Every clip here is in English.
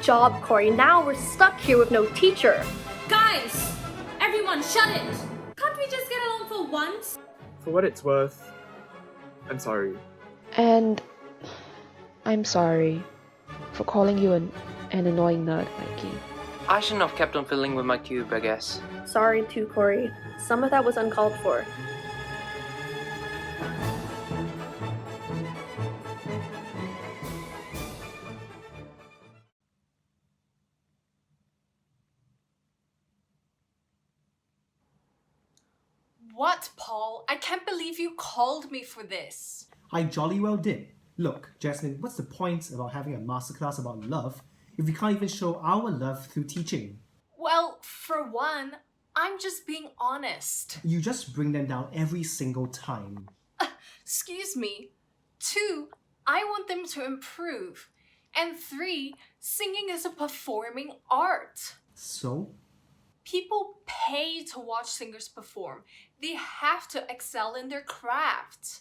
job, Corey. Now we're stuck here with no teacher. Guys! Everyone, shut it! Can't we just get along for once? For what it's worth, I'm sorry. And I'm sorry for calling you an annoying nerd, Mikey. I shouldn't have kept on fiddling with my cube, I guess. Sorry too, Corey. Some of that was uncalled for. What, Paul? I can't believe you called me for this. I jolly well did. Look, Jasmine, what's the point about having a masterclass about love if we can't even show our love through teaching? Well, for one, I'm just being honest. You just bring them down every single time. Excuse me. 2, I want them to improve. And 3, singing is a performing art. So? People pay to watch singers perform. They have to excel in their craft.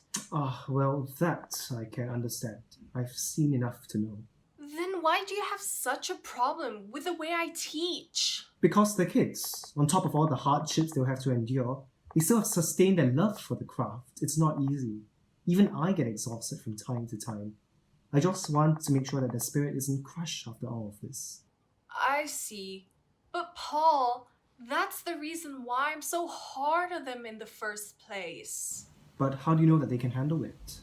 Well, that I can understand. I've seen enough to know. Then why do you have such a problem with the way I teach? Because the kids, on top of all the hardships they'll have to endure, they still have sustained their love for the craft. It's not easy. Even I get exhausted from time to time. I just want to make sure that the spirit isn't crushed after all of this. I see. But Paul, that's the reason why I'm so hard on them in the first place. But how do you know that they can handle it?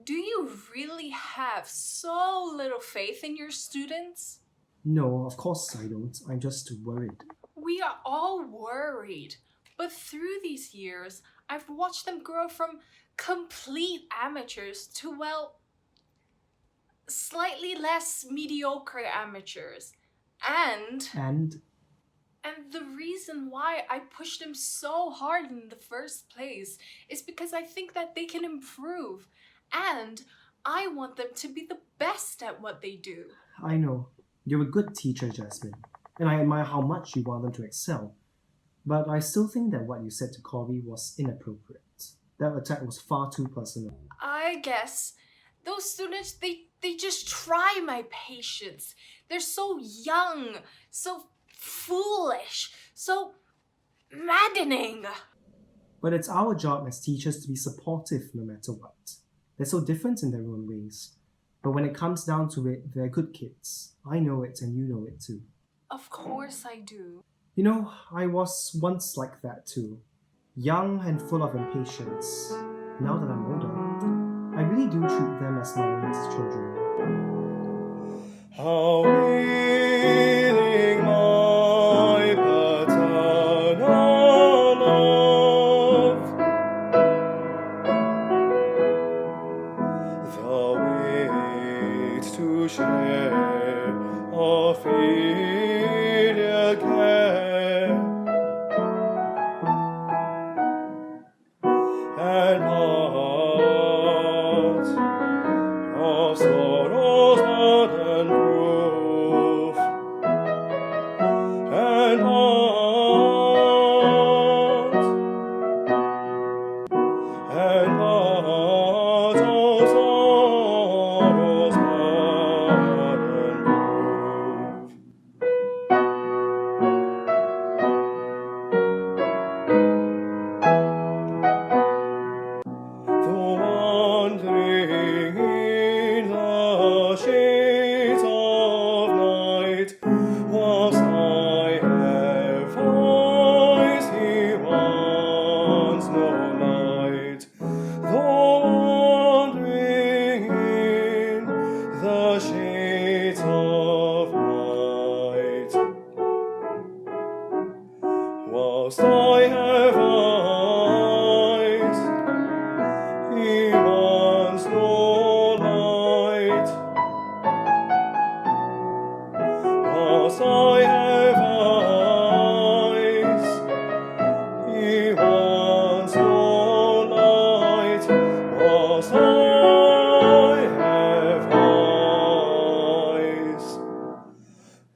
Do you really have so little faith in your students? No, of course I don't. I'm just worried. We are all worried. But through these years, I've watched them grow from complete amateurs to, well, slightly less mediocre amateurs. And the reason why I pushed them so hard in the first place is because I think that they can improve. And I want them to be the best at what they do. I know. You're a good teacher, Jasmine. And I admire how much you want them to excel. But I still think that what you said to Corey was inappropriate. That attack was far too personal. I guess those students, they just try my patience. They're so young, so foolish, so maddening. But it's our job as teachers to be supportive no matter what. They're so different in their own ways. But when it comes down to it, they're good kids. I know it and you know it too. Of course I do. You know, I was once like that too. Young and full of impatience. Now that I'm older, I really do treat them as my own children. How willing my paternal love, the weight to share a filial care, and part of sorrow's burden proof, and part of sorrow's burden proof. Though wandering in the shades of night, whilst I have eyes, he wants no light. Though wandering in the shades of night, whilst I have eyes, he wants no light. Whilst I have eyes, he wants no light. Whilst I have eyes,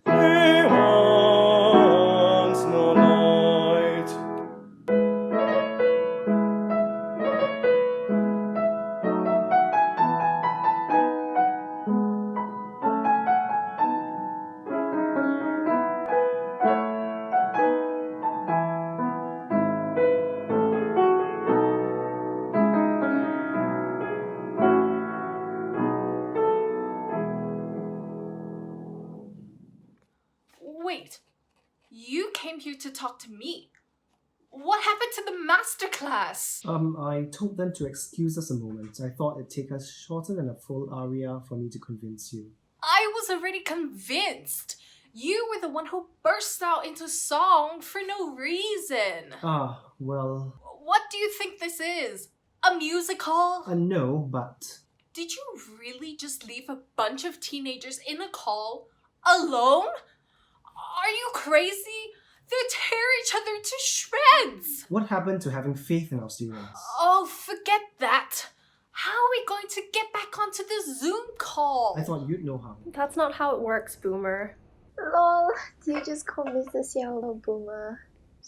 he wants no light. talk to me. What happened to the masterclass? I told them to excuse us a moment. I thought it'd take us shorter than a full aria for me to convince you. I was already convinced. You were the one who burst out into song for no reason. Well... What do you think this is? A musical? No, but... Did you really just leave a bunch of teenagers in a call? Alone? Are you crazy? They tear each other to shreds! What happened to having faith in our students? Oh, forget that. How are we going to get back onto the Zoom call? I thought you'd know how. That's not how it works, Boomer. Lol, you just call Mr. Xiao a boomer.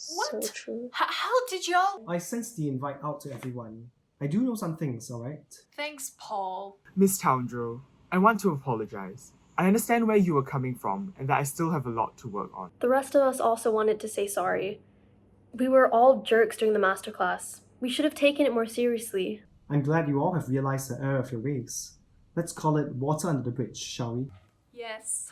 What? So true. How did y'all... I sent the invite out to everyone. I do know some things, alright? Thanks, Paul. Miss Towndrow, I want to apologize. I understand where you were coming from and that I still have a lot to work on. The rest of us also wanted to say sorry. We were all jerks during the masterclass. We should have taken it more seriously. I'm glad you all have realized the error of your ways. Let's call it water under the bridge, shall we? Yes.